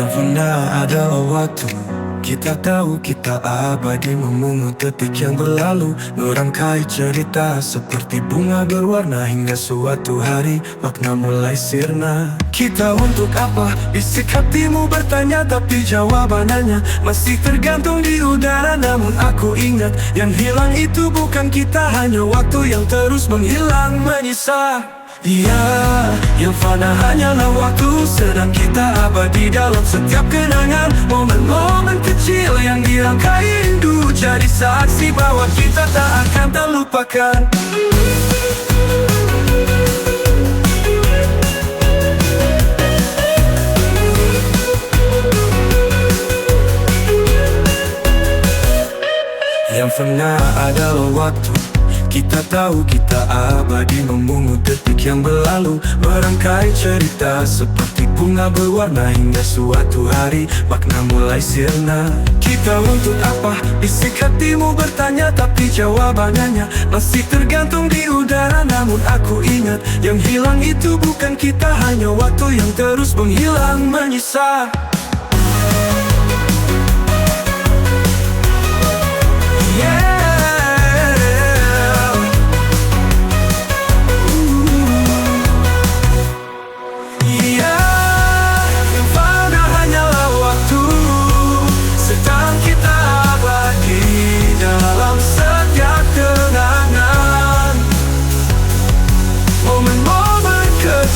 Yang pernah ada waktu kita tahu kita abadi, memungut detik yang berlalu, merangkai cerita seperti bunga berwarna hingga suatu hari makna mulai sirna. Kita untuk apa? Bisik hatimu bertanya, tapi jawabannya masih tergantung di udara. Namun aku ingat, yang hilang itu bukan kita, hanya waktu yang terus menghilang menyisa. Ya, yang fana hanyalah waktu, sedang kita abadi dalam setiap kenangan. Momen-momen kecil yang dirangkai rindu, jadi saksi bahwa kita tak akan terlupakan. Yang pernah adalah waktu kita tahu kita abadi, memungut detik yang berlalu, merangkai cerita seperti bunga berwarna hingga suatu hari makna mulai sirna. Kita untuk apa? Bisik hatimu bertanya, tapi jawabannya masih tergantung di udara. Namun aku ingat, yang hilang itu bukan kita, hanya waktu yang terus menghilang menyisa.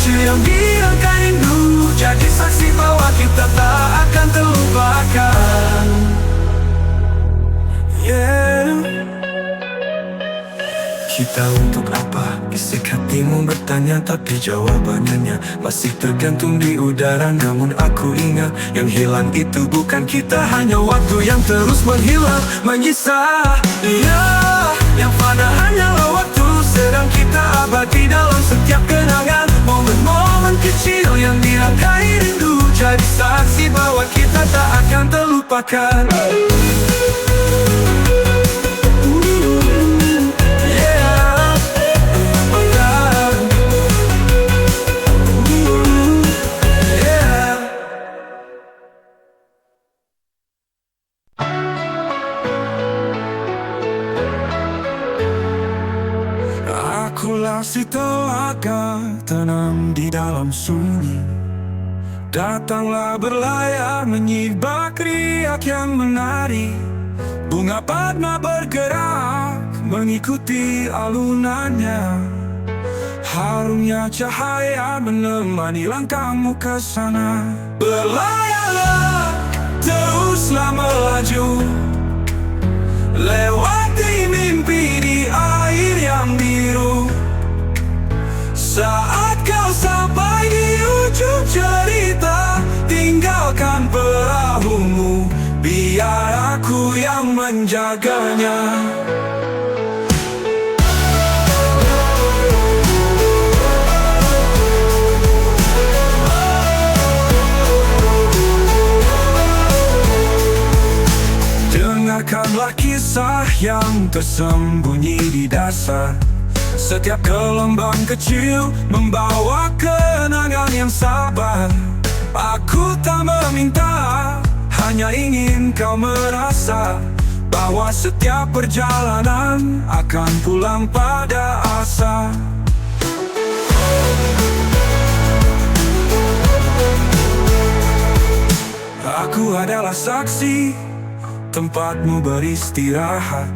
Yang dirangkai rindu, jadi saksi bahwa kita tak akan terlupakan. Kita untuk apa? Bisik hatimu bertanya, tapi jawabannya masih tergantung di udara. Namun aku ingat, yang hilang itu bukan kita, hanya waktu yang terus menghilang menyisa. Yang fana hanyalah waktu, sedang kita abadi dalam setiap kenangan. Momen-momen kecil yang dirangkai rindu, jadi saksi bahwa kita tak akan terlupakan. Akulah si telaga tenang di dalam sunyi, datanglah berlayar menyibak riak yang menari. Bunga padma bergerak mengikuti alunannya, harumnya cahaya menemani langkahmu ke sana. Berlayarlah, teruslah melaju, lewati mimpi di air yang biru. Saat kau sampai di ujung cerita, tinggalkan perahumu, biar aku yang menjaganya. Dengarkanlah kisah yang tersembunyi di dasar. Setiap gelombang kecil membawa kenangan yang sabar. Aku tak meminta, hanya ingin kau merasa bahwa setiap perjalanan akan pulang pada asa. Aku adalah saksi, tempatmu beristirahat,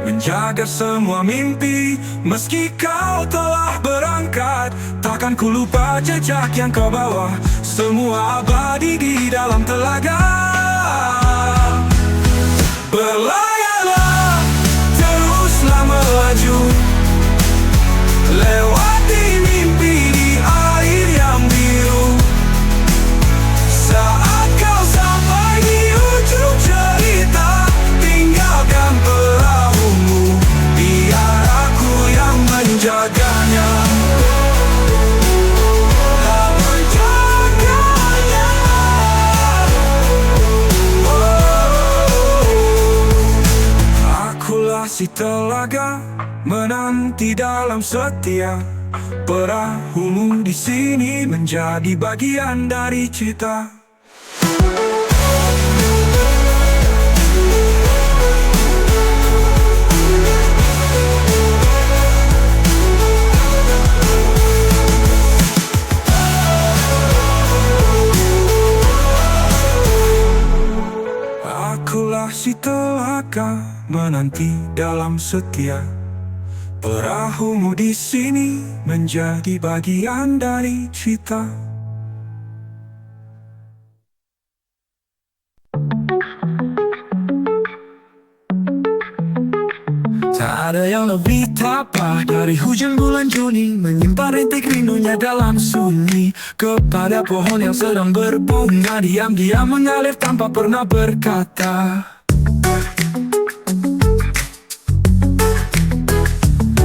menjaga semua mimpi. Meski kau telah berangkat, takkan ku lupa jejak yang kau bawa, semua abadi di dalam telaga. Berlayarlah, teruslah melaju, lewati mimpi di air yang biru. Saat kau sampai di ujung cerita, tinggalkan perahumu, biar aku yang menjaganya. Akulah si telaga menanti dalam setia, perahumu di sini menjadi bagian dari cerita. Akulah si telaga menanti dalam setia. Perahumu di sini menjadi bagian dari cerita. Tak ada yang lebih tapah dari hujan bulan Juni, menyimpan rintik rindunya dalam sunyi. Kepada pohon yang sedang berbunga, diam-diam mengalir tanpa pernah berkata.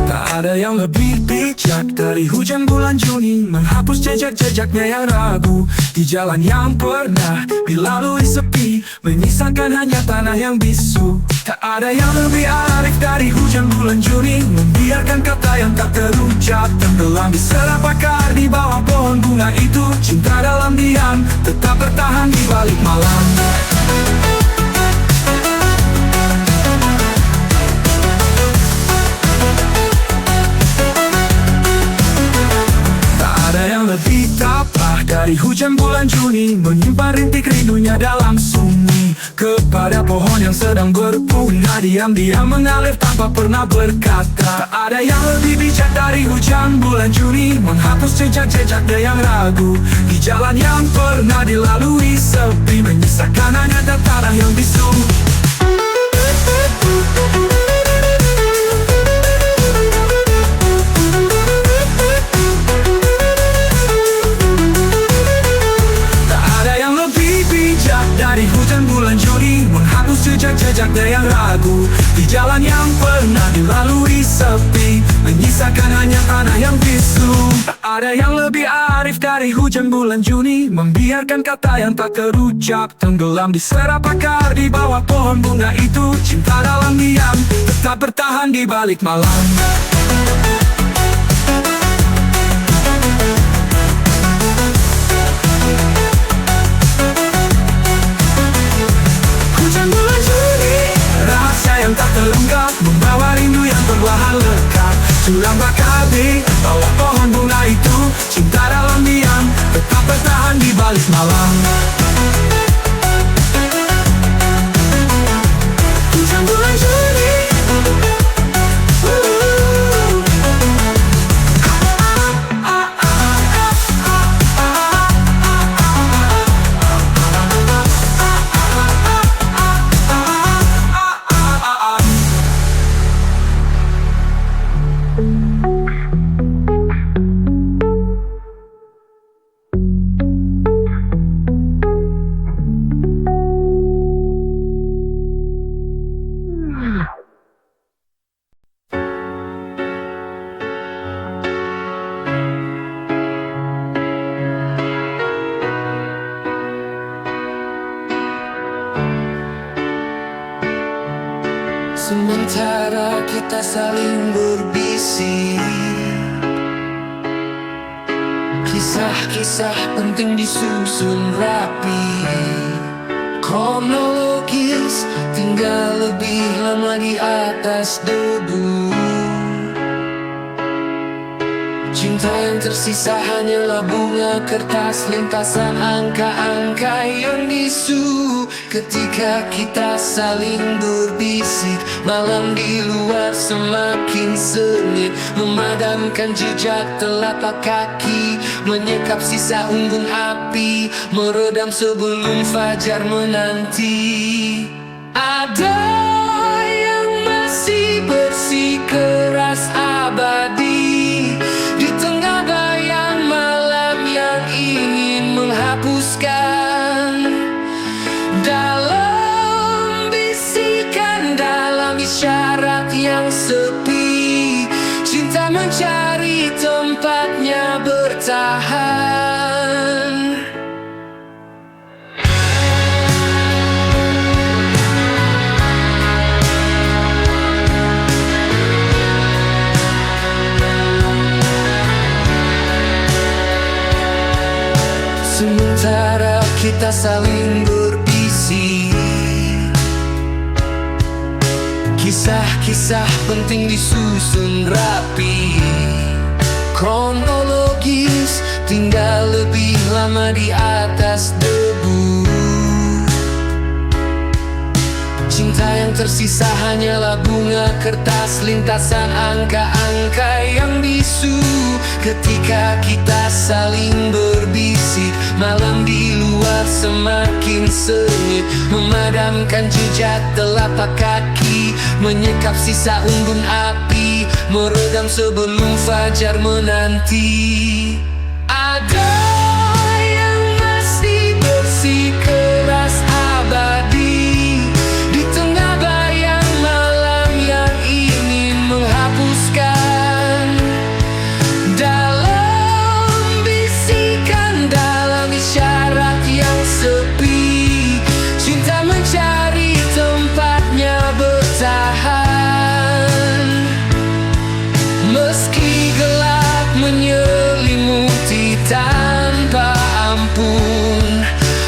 Tak ada yang lebih bijak dari hujan bulan Juni, menghapus jejak-jejaknya yang ragu di jalan yang pernah dilalui sepi, menyisakan hanya tanah yang bisu. Tak ada yang lebih arif dari hujan bulan Juni, membiarkan kata yang tak terucap tenggelam di serap akar di bawah pohon bunga itu. Cinta dalam diam tetap bertahan di balik malam. Lebih tapah dari hujan bulan Juni, menyimpan rintik rindunya dalam sunyi. Kepada pohon yang sedang berbunga, diam-diam mengalir tanpa pernah berkata. Tak ada yang lebih bijak dari hujan bulan Juni, menghapus jejak-jejaknya yang ragu di jalan yang pernah dilalui sepi, menyisakan hanya tanah yang bisu. Dari hujan bulan Juni, menghapus jejak-jejaknya yang ragu di jalan yang pernah dilalui sepi, menyisakan hanya tanah yang bisu. Tak ada yang lebih arif dari hujan bulan Juni, membiarkan kata yang tak terucap tenggelam di serap akar di bawah pohon bunga itu. Cinta dalam diam tetap bertahan di balik malam. Yang tak terungkap, membawa rindu yang perlahan lekat, suram bakal di bawah pohon bunga itu. Cinta dalam diam tetap bertahan di balik malam. Hujan bulan Juni, sementara kita saling berbisik, kisah-kisah penting disusun rapi, kronologis, tinggal lebih lama di atas debu. Cinta yang tersisa hanyalah bunga kertas, lintasan angka-angka yang bisu. Ketika kita saling berbisik, malam di luar semakin sengit, memadamkan jejak telapak kaki, menyekap sisa unggun api, meredam sebelum fajar menanti. Ada yang masih bersikeras abadi di tengah bayang malam yang ingin menghapuskan. Dalam bisikan, dalam isyarat yang sepi, cinta mencari tempatnya bertahan. Sementara kita saling berbisik. Kisah-kisah penting disusun rapi, kronologis, tinggal lebih lama di atas debu. Cinta yang tersisa hanyalah bunga kertas, lintasan angka-angka yang bisu. Ketika kita saling berbisik, malam di luar semakin sengit, memadamkan jejak telapak kaki, menyekap sisa unggun api, meredam sebelum fajar menanti. Ada yang masih bersikeras abadi di tengah bayang malam yang ingin menghapuskan. Dalam bisikan, dalam isyarat yang sepi, cinta mencari tempatnya bertahan. Meski gelap menyelimuti tanpa ampun,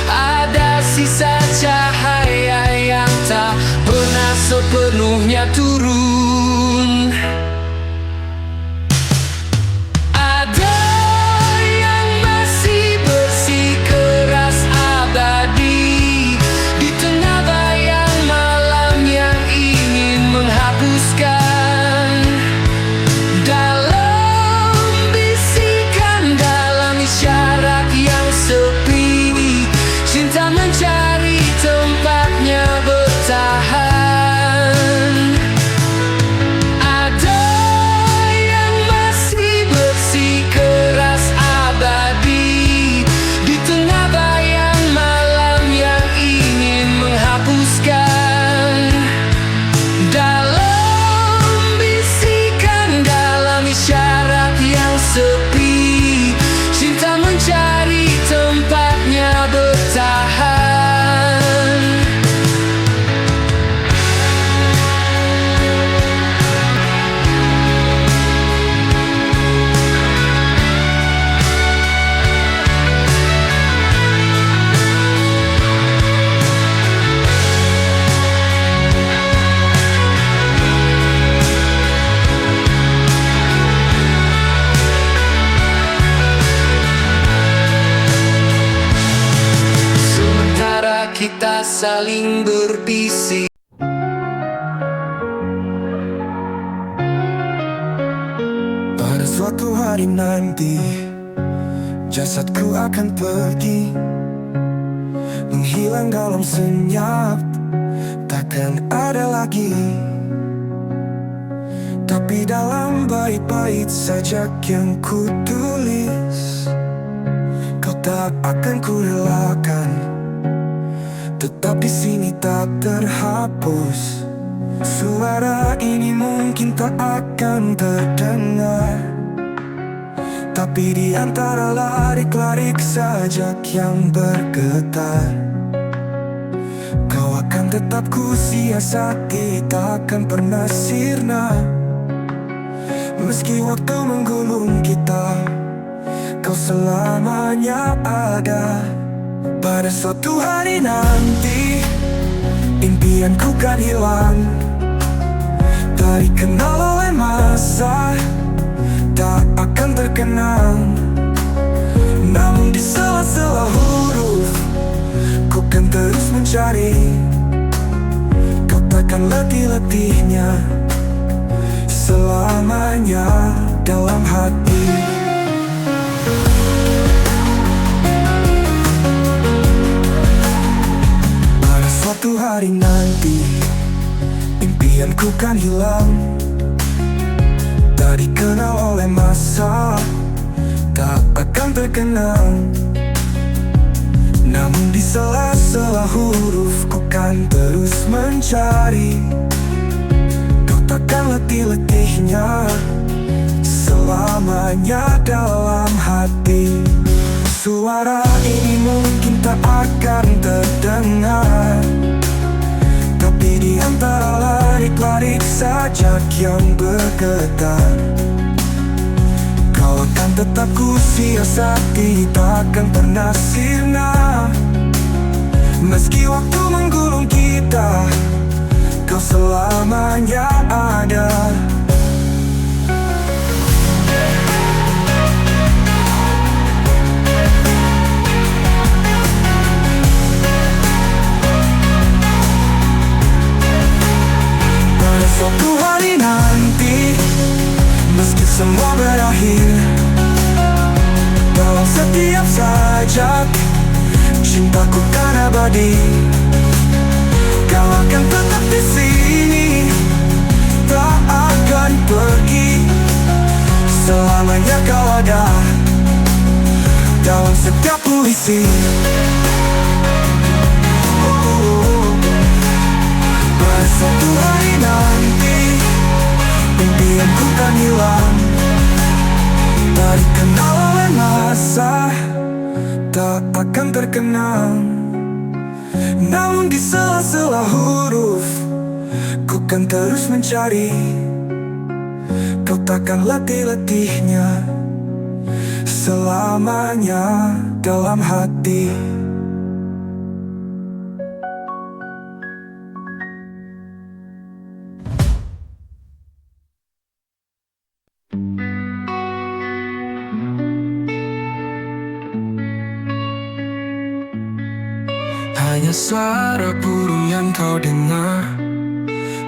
ada sisa cahaya yang tak pernah sepenuhnya turun. Ada yang masih bersikeras abadi di tengah bayang malam yang ingin menghapuskan. Dalam bisikan, dalam isyarat yang sepi, cinta mencari tempatnya bertahan. Ada yang masih bersikeras abadi di tengah bayang malam yang ingin menghapuskan. Dalam bisikan, dalam isyarat yang sepi, cinta mencari tempatnya bertahan. Sementara kita saling berbisik. Pada suatu hari nanti, jasadku akan pergi, menghilang dalam senyap, takkan ada lagi. Tapi dalam bait-bait sajak yang ku tulis, kau tak akan ku relakan, tetap di sini tak terhapus. Suara ini mungkin tak akan terdengar, tapi di antara larik-larik sajak yang bergetar, kau akan tetap ku siasati, takkan pernah sirna. Meski waktu menggulung kita, kau selamanya ada. Pada suatu hari nanti, impianku kan hilang, tak dikenal oleh masa, tak akan terkenang. Namun di sela-sela huruf, ku kan terus mencari. Kau takkan letih-letihnya, selamanya dalam hati. Suatu hari nanti, impianku kan hilang, tak dikenal oleh masa, tak akan terkenang. Namun di sela-sela huruf, ku kan terus mencari. Kau takkan letih-letihnya, selamanya dalam hati. Suara ini mungkin tak akan terdengar, tapi di antara larik-larik sajak yang bergetar, kau akan tetap ku siasati, takkan pernah sirna. Meski waktu menggulung kita, kau selamanya ada. Pada suatu hari nanti, meski semua berakhir, dalam setiap sajak cintaku kan abadi. Kau akan tetap di sini, tak akan pergi. Selamanya kau ada dalam setiap puisi. Pada suatu hari nanti, impianku kan hilang, tak dikenal oleh masa, tak akan terkenang. Namun di sela-sela huruf, ku kan terus mencari. Kau takkan letih-letihnya, selamanya dalam hati. Hanya suara burung yang kau dengar,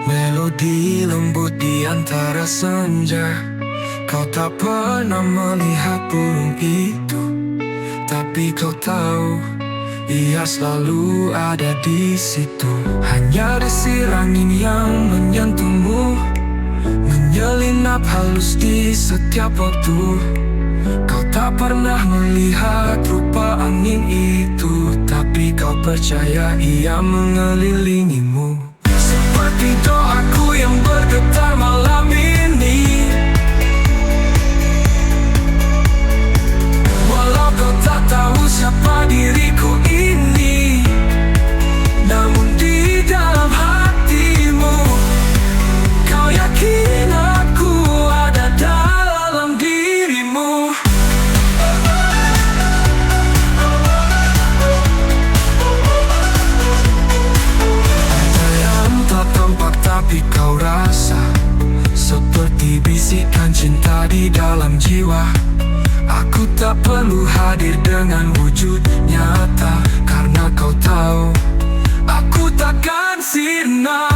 melodi lembut di antara senja. Kau tak pernah melihat burung itu, tapi kau tahu ia selalu ada di situ. Hanya desir angin yang menyentuhmu, menyelinap halus di setiap waktu. Kau tak pernah melihat rupa angin itu, tapi kau percaya ia mengelilingimu. Seperti doaku yang bergetar malam ini, walau kau tak tahu siapa diriku ini, namun di dalam hatimu kau yakin aku ada dalam dirimu. Tapi kau rasa seperti bisikan cinta di dalam jiwa. Aku tak perlu hadir dengan wujud nyata, karena kau tahu aku takkan sirna.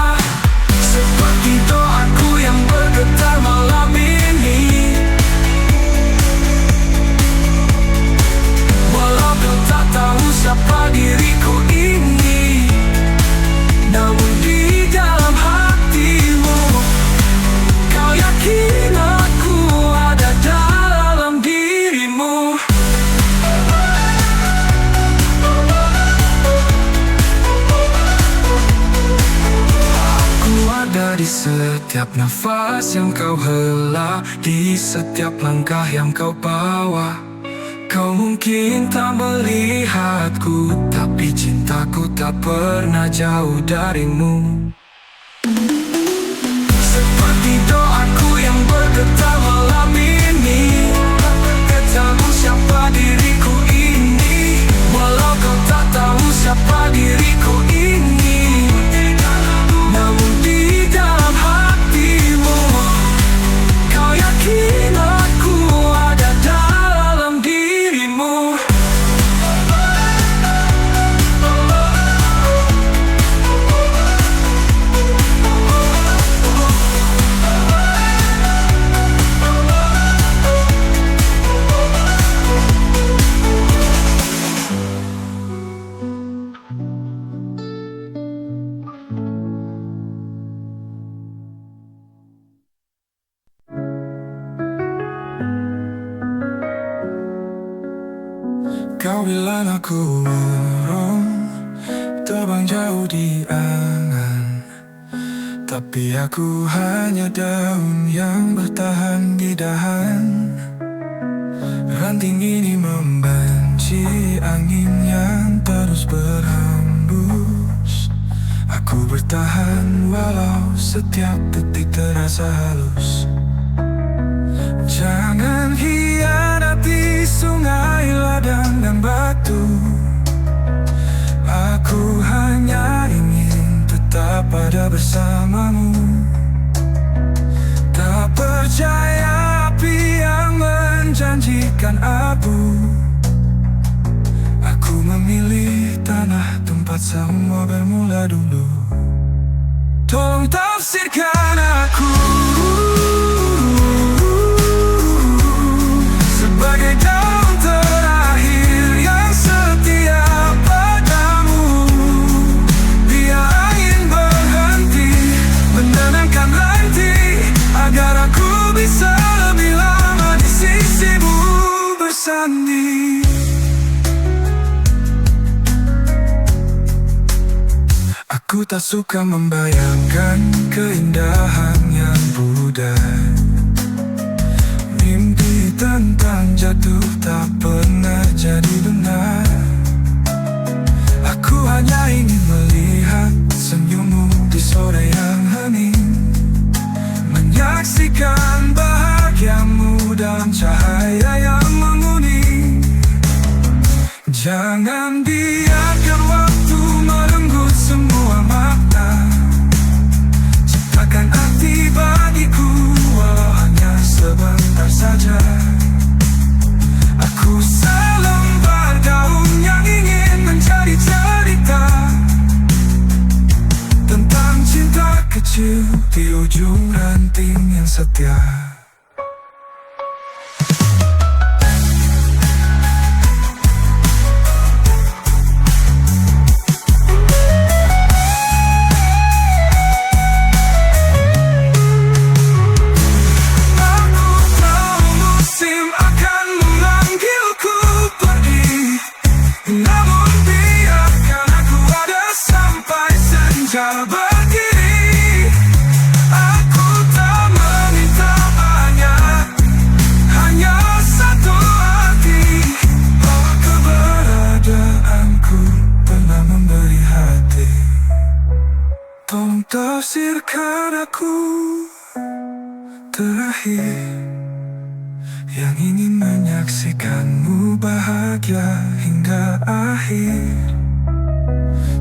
Seperti doaku yang bergetar malam ini, walau kau tak tahu siapa diriku ini, namun di dalam hatimu kau yakin aku ada dalam dirimu. Aku ada di setiap nafas yang kau hela, di setiap langkah yang kau bawa. Kau mungkin tak melihatku, tapi cintaku tak pernah jauh darimu. Seperti doaku yang bergetar malam ini, tak tahu siapa diriku ini, walau kau tak tahu siapa diriku ini, namun di dalam hatimu kau yakin aku ada dalam dirimu. Kau bilang aku burung terbang jauh di angan, tapi aku hanya daun yang bertahan di dahan. Ranting ini membenci angin yang terus berhembus. Aku bertahan walau setiap detik terasa halus. Jangan hianati sungai, ladang dan batu. Aku bersamamu. Tak percaya api yang menjanjikan abu. Aku memilih tanah tempat semua bermula dulu. Tolong tafsirkan aku sebagai daun terakhir yang setia padamu. Biar angin berhenti menenangkan ranting, agar aku bisa lebih lama di sisimu bersanding. Aku tak suka membayangkan keindahan yang pudar. Mimpi tentang jatuh tak pernah jadi benar. Aku hanya ingin melihat senyummu di sore yang hening, menyaksikan bahagiamu dalam cahaya yang menguning. Jangan biarkan waktu merenggut semua makna. Ciptakan arti bagiku walau hanya sebentar saja. Aku selembar daun yang ingin menjadi cerita tentang cinta kecil di ujung ranting yang setia. Berdiri, aku tak meminta banyak, hanya satu hati. Bahwa keberadaanku pernah memberi hati. Tolong tafsirkan aku terakhir yang ingin menyaksikanmu bahagia hingga akhir.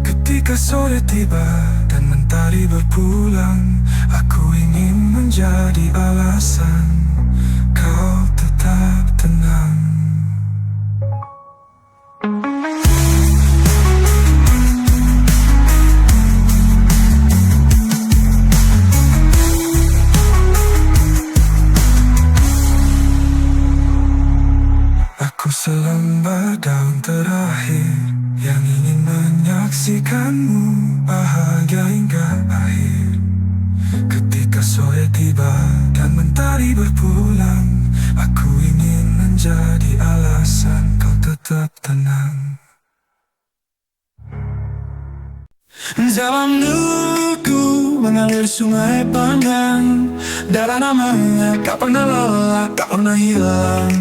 Ketika sore tiba dan mentari berpulang, aku ingin menjadi alasan kau tetap tenang. Aku selembar daun terakhir yang ingin menyaksikanmu bahagia hingga akhir. Ketika sore tiba dan mentari berpulang, aku ingin menjadi alasan kau tetap tenang. Dalam duluku mengalir sungai pandang, darah namanya tak pernah lelah, tak pernah hilang.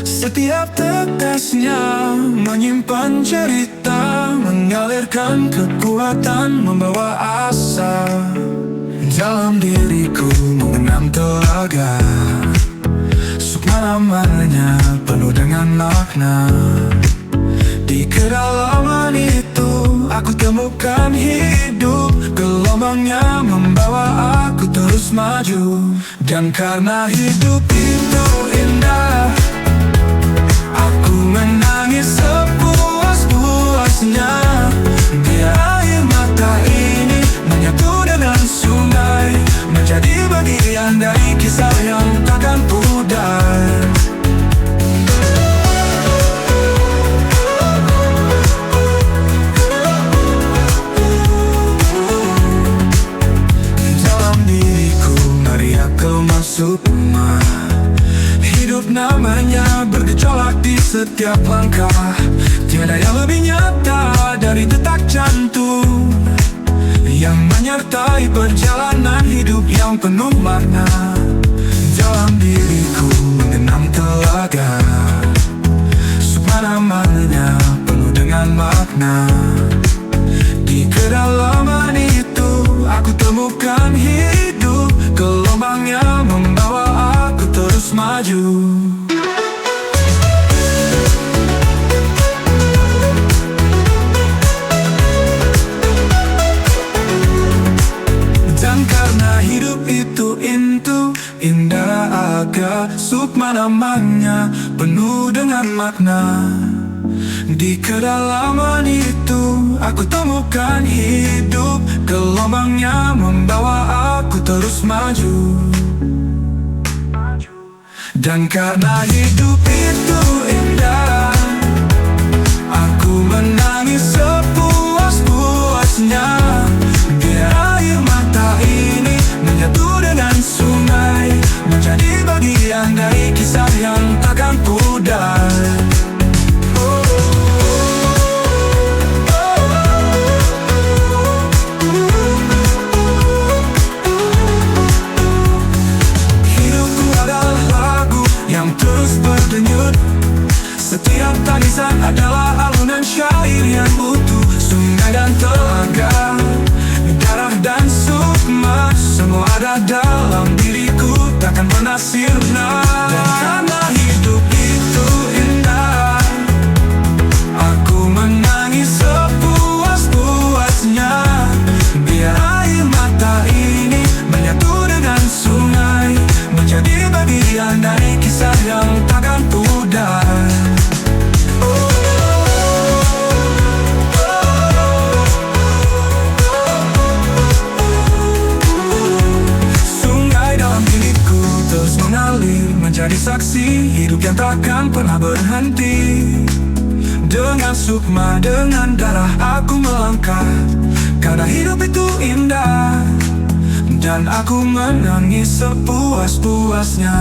Setiap tetesnya menyimpan cerita, mengalirkan kekuatan, membawa asa. Dalam diriku mengenang telaga, sukma namanya penuh dengan makna. Di kedalaman itu aku temukan hidup, gelombangnya membawa aku terus maju. Dan karena hidup itu indah, aku menangis sepuas-puasnya. Biar air mata ini menyatu dengan sungai, menjadi bagian dari kisah yang takkan pudar. Dalam diriku mariakel masuk rumah. Hidup namanya bergejolak di setiap langkah. Tiada yang lebih nyata dari detak jantung yang menyertai perjalanan hidup yang penuh makna. Dalam diriku mengenang telaga, sukma namanya penuh dengan makna. Di kedalaman itu aku temukan hidup, gelombangnya membawa aku terus maju. sukma namanya, penuh dengan makna. Di kedalaman itu aku temukan hidup, gelombangnya membawa aku terus maju. Dan karena hidup itu indah, aku menangis sepuas-puasnya. Biar air mata ini menyatu dengan sungai, menjadi bagian dari kisah yang takkan pudar. Terus berdenyut, setiap tangisan adalah alunan syair yang utuh. Sungai dan telaga, darah dan sukma, semua ada dalam diriku, takkan pernah sirna. Dan karena hidup itu indah, aku menangis sepuas-puasnya. Biar air mata ini menyatu dengan sungai, menjadi bagian dari kisah yang takkan pudar. Sungai dalam diriku terus mengalir, menjadi saksi hidup yang takkan pernah berhenti. Dengan sukma, dengan darah aku melangkah, karena hidup itu indah. Dan aku menangis sepuas-puasnya.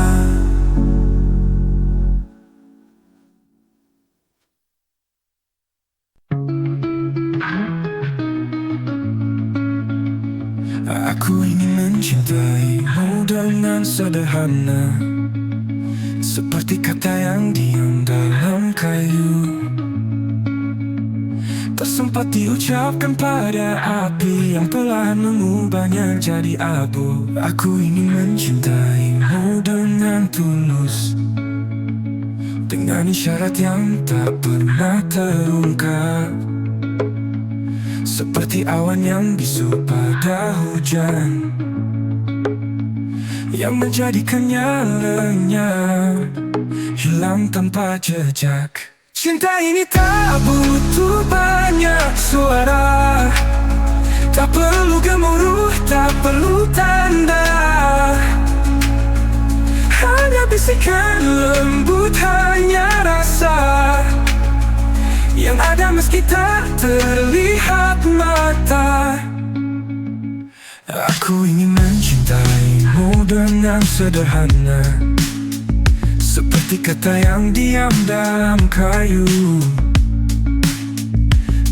Aku ingin mencintaimu dengan sederhana, seperti kata yang diam dalam kayu, tak sempat diucapkan pada api yang perlahan mengubahnya jadi abu. Aku ingin mencintaimu dengan tulus, dengan isyarat yang tak pernah terungkap, seperti awan yang bisu pada hujan, yang menjadikannya lenyap, hilang tanpa jejak. Cinta ini tak butuh banyak suara, tak perlu gemuruh, tak perlu tanda, hanya bisikan lembut, hanya rasa yang ada meski tak terlihat mata. Aku ingin mencintaimu dengan sederhana, seperti kata yang diam dalam kayu,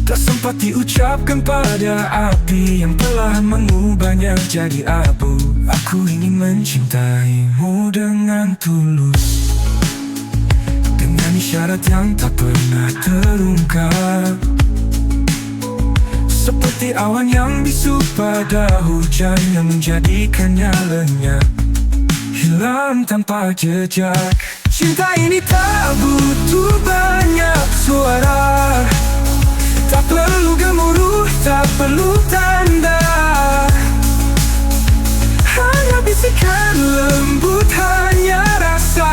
tak sempat diucapkan pada api yang perlahan mengubahnya jadi abu. Aku ingin mencintaimu dengan tulus, dengan isyarat yang tak pernah terungkap, seperti awan yang bisu pada hujan, yang menjadikannya lenyap, hilang tanpa jejak. Cinta ini tak butuh banyak suara, tak perlu gemuruh, tak perlu tanda, hanya bisikan lembut, hanya rasa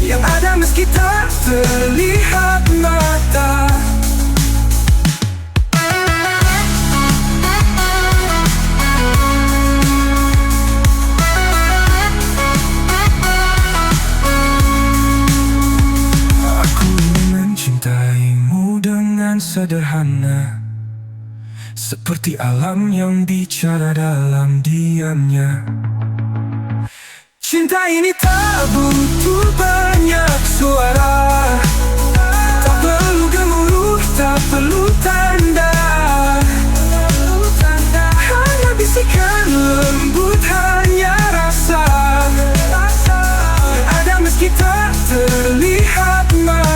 yang ada meski tak terlihat mata. Sederhana, seperti alam yang bicara dalam diamnya. Cinta ini tak butuh banyak suara, tak perlu gemuruh, tak perlu tanda, hanya bisikan lembut, hanya rasa yang ada meski tak terlihat mata.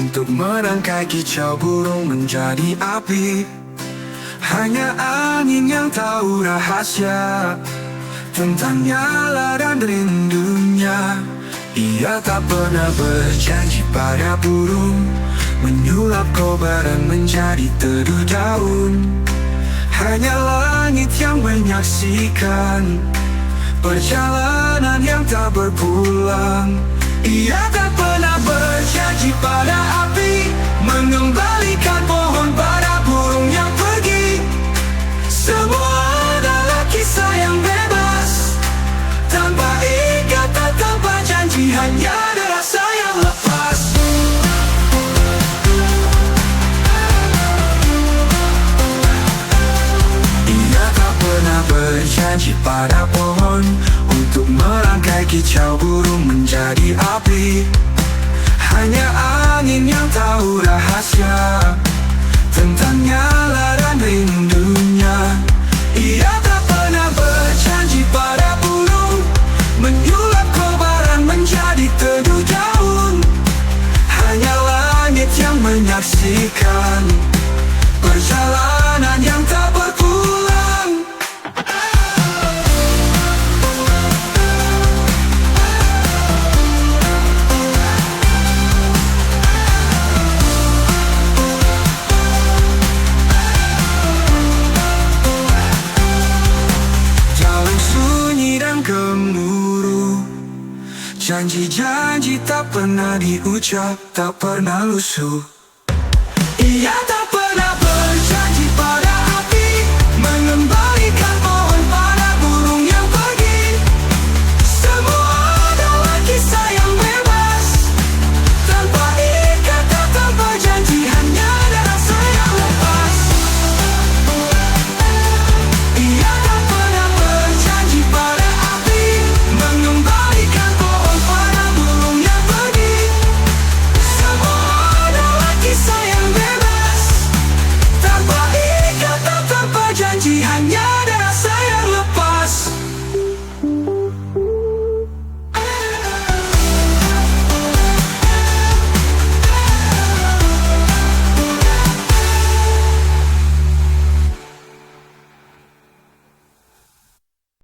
untuk merangkai kicau burung menjadi api. Hanya angin yang tahu rahasia tentang nyala dan rindunya. Ia tak pernah berjanji pada burung menyulap kobaran menjadi teduh daun. Hanya langit yang menyaksikan perjalanan yang tak berpulang. Ia tak pernah berjanji pada api mengembalikan pohon pada burung yang pergi. Semua adalah kisah yang bebas, tanpa ikatan, tanpa janji, hanya ada rasa yang lepas. Ia tak pernah berjanji pada pohon untuk merangkai kicau burung menjadi api. Hanya angin yang tahu rahasia tentang nyala dan rindunya. Ia tak pernah berjanji pada burung menyulap kobaran menjadi teduh daun. Hanya langit yang menyaksikan perjalanan yang tak berpulang. Gemuruh, janji-janji tak pernah diucap, tak pernah lusuh. Ia